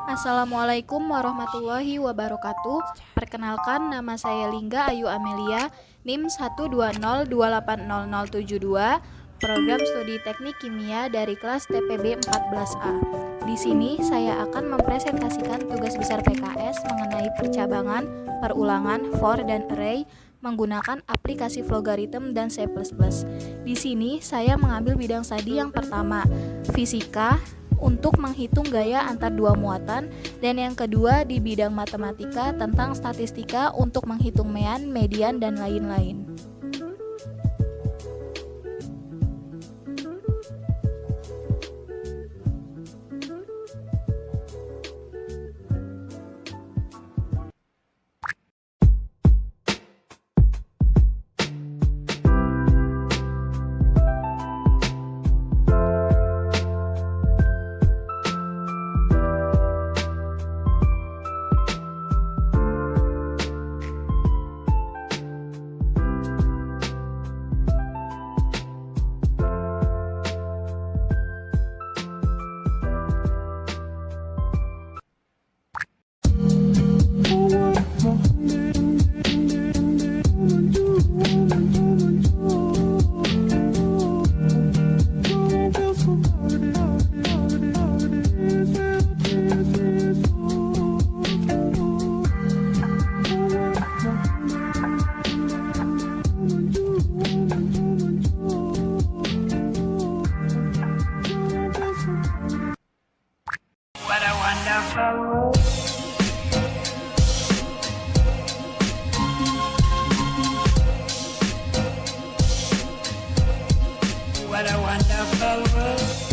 Assalamualaikum warahmatullahi wabarakatuh. Perkenalkan, nama saya Lingga Ayu Amelia, NIM 120280072, Program Studi Teknik Kimia dari kelas TPB 14A. Di sini saya akan mempresentasikan tugas besar PKS mengenai percabangan, perulangan, for, dan array menggunakan aplikasi Flowgarithm dan C++. Di sini saya mengambil bidang studi yang pertama, fisika, untuk menghitung gaya antar dua muatan, dan yang kedua di bidang matematika tentang statistika untuk menghitung mean, median, dan lain-lain. What a wonderful world. What a wonderful world.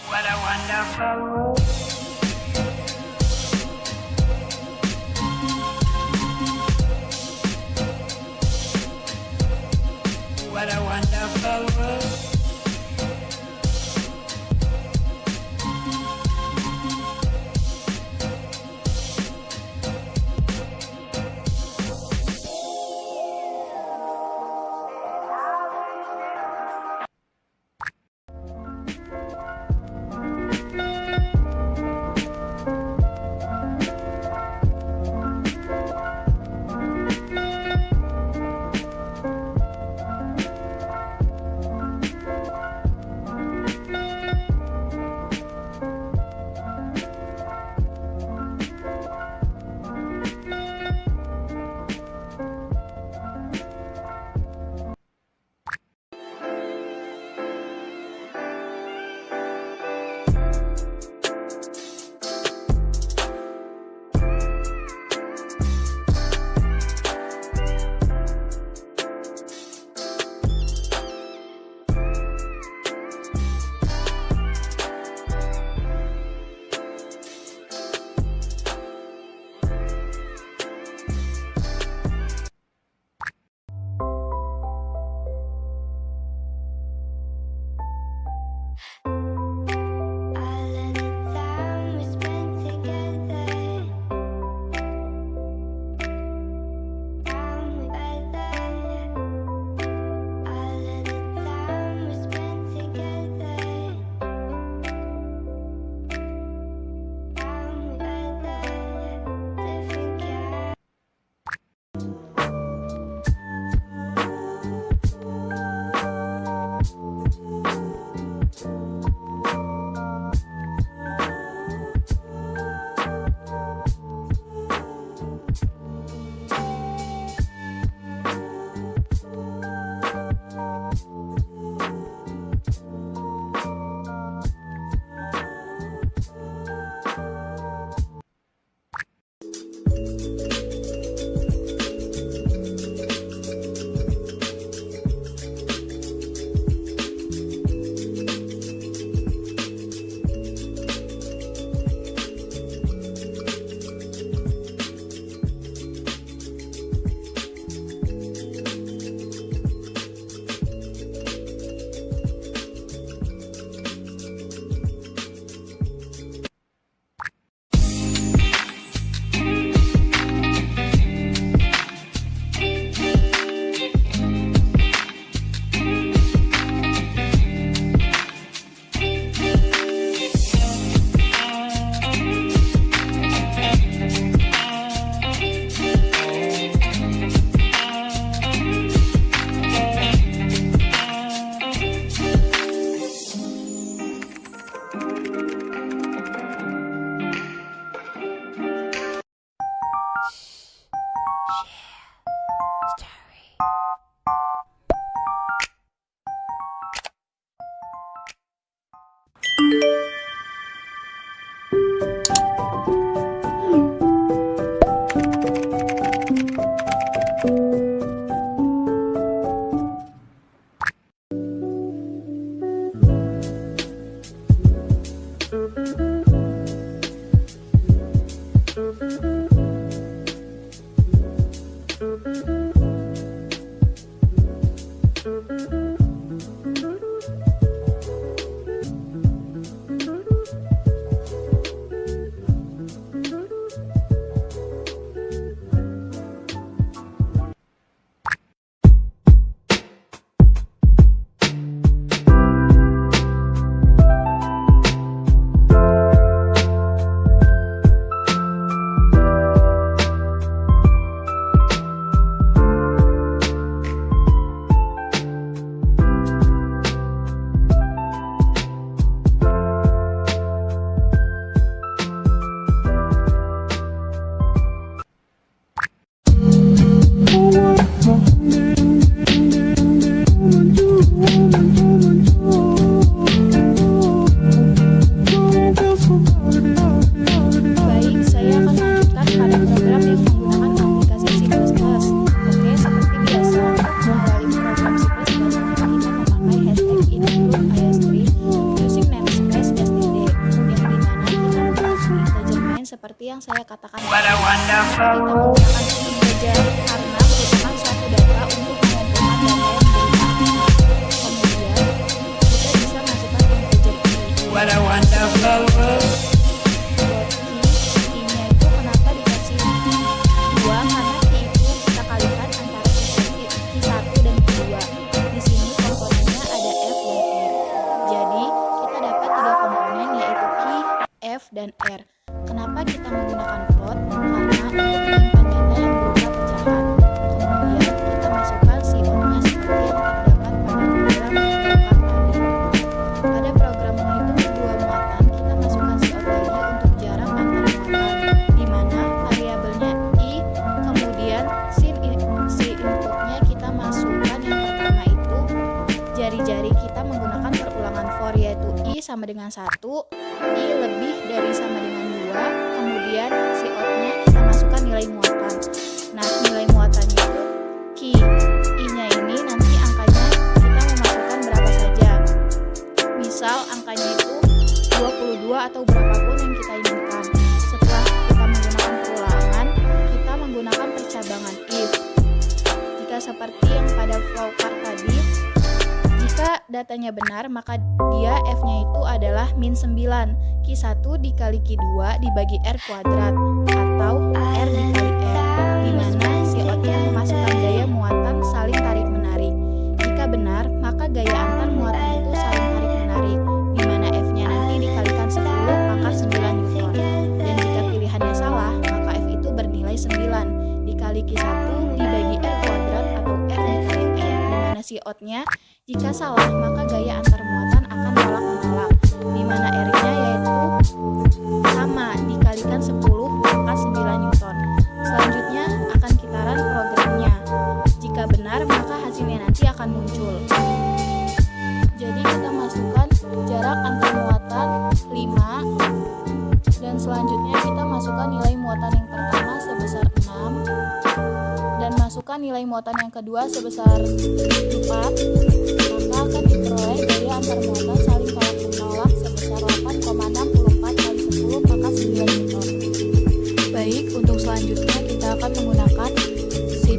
What a wonderful world. What a wonderful world. yang saya katakan What a tadi, wonderful kita world. menggunakan integer karena merupakan suatu data untuk mengumpulkan data yang berita. Kemudian kita bisa masukkan integer i. What a wonderful world. I-nya itu kenapa dikasih 2? Karena i itu kita kalikan antara i1 dan i2. Di sini komponennya ada f dan r. Jadi kita dapat 3 komponen yaitu ki, f, dan r. Kenapa kita menggunakan float? Karena untuk menyimpan data yang berupa pecahan. Kemudian kita masukkan siotnya seperti yang terdapat pada program flowchart tadi. Pada program menghitung kedua muatan, kita masukkan siot lagi untuk jarak antar muatan, di mana variabelnya i, kemudian si inputnya kita masukkan yang pertama itu jari-jari kita menggunakan perulangan for, yaitu i sama dengan 1, i lebih dari sama dengan 2, kemudian siotnya kita masukkan nilai muatan. Nah, nilai muatannya itu ki, i-nya ini nanti angkanya kita memasukkan berapa saja. Misal angkanya itu 22 atau berapapun yang kita inginkan. Setelah kita menggunakan perulangan, kita menggunakan percabangan if. Jika seperti yang pada flowchart tadi, jika datanya benar, maka dia f-nya itu adalah min 9. Q1 dikali Q2 dibagi R kuadrat, atau R dikali R, di mana siotnya memasukkan gaya muatan saling tarik-menarik. Jika benar, maka gaya antar muatan itu saling tarik-menarik, di mana F-nya nanti dikalikan 10 pangkat 9 Newton. Dan jika pilihannya salah, maka F itu bernilai 9 dikali Q1 dibagi R kuadrat atau R dikali R, di mana siotnya jika salah, maka gaya antar muatan akan tolak-menolak, di mana R-nya yaitu sama dikalikan 10 pangkat 9 Newton. Selanjutnya akan kita run programnya. Jika benar, maka hasilnya nanti akan muncul. Jadi kita masukkan jarak antar muatan 5, dan selanjutnya kita masukkan nilai muatan yang pertama sebesar 6, dan masukkan nilai muatan yang kedua sebesar 4, maka akan diperoleh gaya antar muatan saling tolak-menolak sebesar 8,64 kali 10 pangkat 9 Newton. Baik, untuk selanjutnya kita akan menggunakan C++.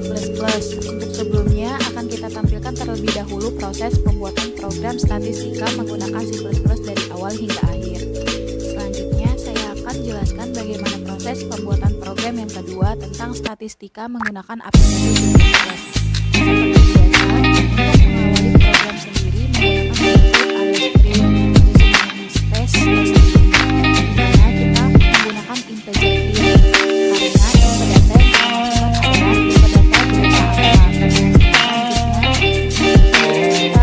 Untuk sebelumnya akan kita tampilkan terlebih dahulu proses pembuatan program statistika menggunakan C++ dari awal hingga akhir. Selanjutnya saya akan jelaskan bagaimana proses pembuatan program yang kedua tentang statistika menggunakan aplikasi C++. Seperti biasa, untuk mengawali program sendiri menggunakan input alias string, disebut space testing, di mana kita menggunakan integer int, karena input data yang kita masukkan adalah input data berupa angka. Selanjutnya kita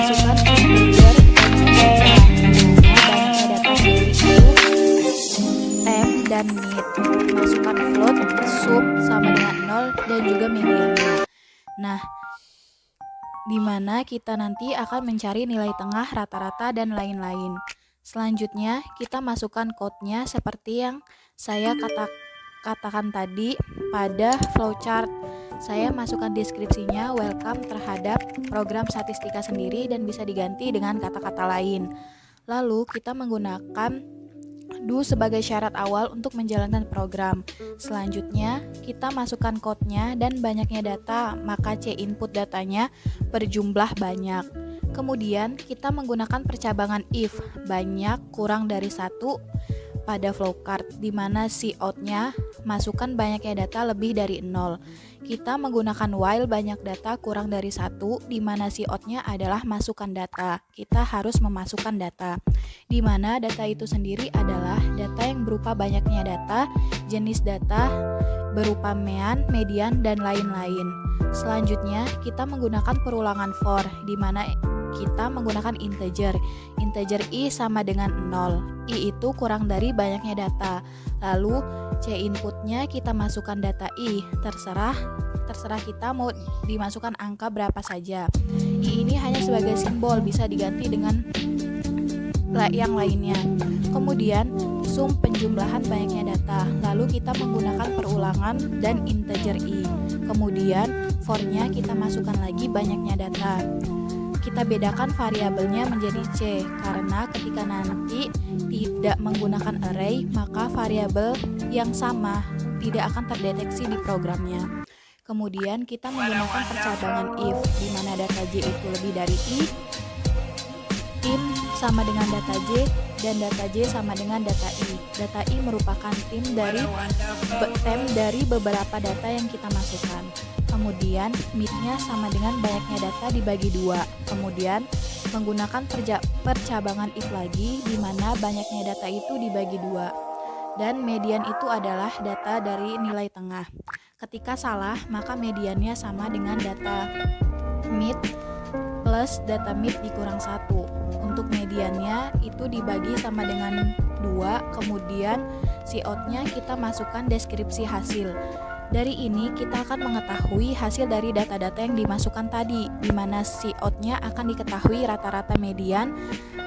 masukkan integer banyaknya data, di mana banyaknya data sendiri itu temp dan mid. Masukkan float, sum sama dengan 0, dan juga mediannya. Nah, di mana kita nanti akan mencari nilai tengah, rata-rata, dan lain-lain. Selanjutnya, kita masukkan code-nya seperti yang saya katakan tadi pada flowchart. Saya masukkan deskripsinya welcome terhadap program statistika sendiri dan bisa diganti dengan kata-kata lain. Lalu, kita menggunakan do sebagai syarat awal untuk menjalankan program. Selanjutnya, kita masukkan code-nya dan banyaknya data, maka C input datanya berjumlah banyak. Kemudian, kita menggunakan percabangan if, banyak kurang dari 1 pada flowchart, di mana C out-nya masukkan banyaknya data lebih dari 0. Kita menggunakan while banyak data kurang dari 1, di mana C out-nya adalah masukkan data. Kita harus memasukkan data, di mana data itu sendiri adalah data yang berupa banyaknya data, jenis data berupa mean, median, dan lain-lain. Selanjutnya, kita menggunakan perulangan for, di mana kita menggunakan integer. Integer i sama dengan 0. I itu kurang dari banyaknya data. Lalu C inputnya kita masukkan data i. Terserah kita mau dimasukkan angka berapa saja. I ini hanya sebagai simbol, bisa diganti dengan yang lainnya. Kemudian sum penjumlahan banyaknya data. Lalu kita menggunakan perulangan dan integer i. Kemudian for-nya kita masukkan lagi banyaknya data. kita bedakan variabelnya menjadi C, karena ketika nanti tidak menggunakan array, maka variabel yang sama tidak akan terdeteksi di programnya. Kemudian kita menggunakan percabangan if, di mana data J itu lebih dari I, tim sama dengan data J, dan data J sama dengan data I. Data I merupakan tim dari beberapa data yang kita masukkan. Kemudian mid-nya sama dengan banyaknya data dibagi 2. Kemudian menggunakan percabangan if lagi, di mana banyaknya data itu dibagi 2. Dan median itu adalah data dari nilai tengah. Ketika salah, maka mediannya sama dengan data mid plus data mid dikurang 1. Untuk mediannya itu dibagi sama dengan 2, kemudian cout-nya kita masukkan deskripsi hasil. Dari ini kita akan mengetahui hasil dari data-data yang dimasukkan tadi, di mana cout-nya akan diketahui rata-rata median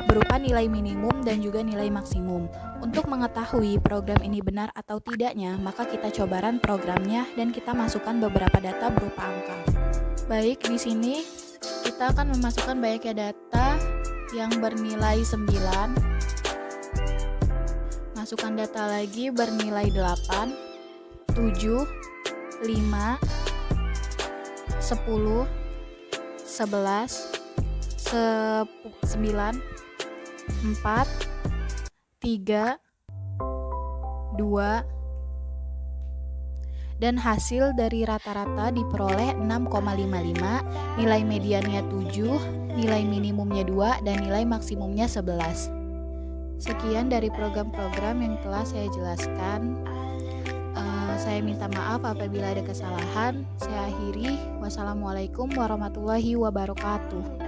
berupa nilai minimum dan juga nilai maksimum. Untuk mengetahui program ini benar atau tidaknya, maka kita coba run programnya dan kita masukkan beberapa data berupa angka. Baik, di sini kita akan memasukkan banyaknya data yang bernilai 9. Masukkan data lagi bernilai 8, 7, 5, 10, 11, 9, 4, 3, 2, dan hasil dari rata-rata diperoleh 6,55, nilai mediannya 7, nilai minimumnya 2, dan nilai maksimumnya 11. Sekian dari program-program yang telah saya jelaskan. Saya minta maaf apabila ada kesalahan. Saya akhiri. Wassalamualaikum warahmatullahi wabarakatuh.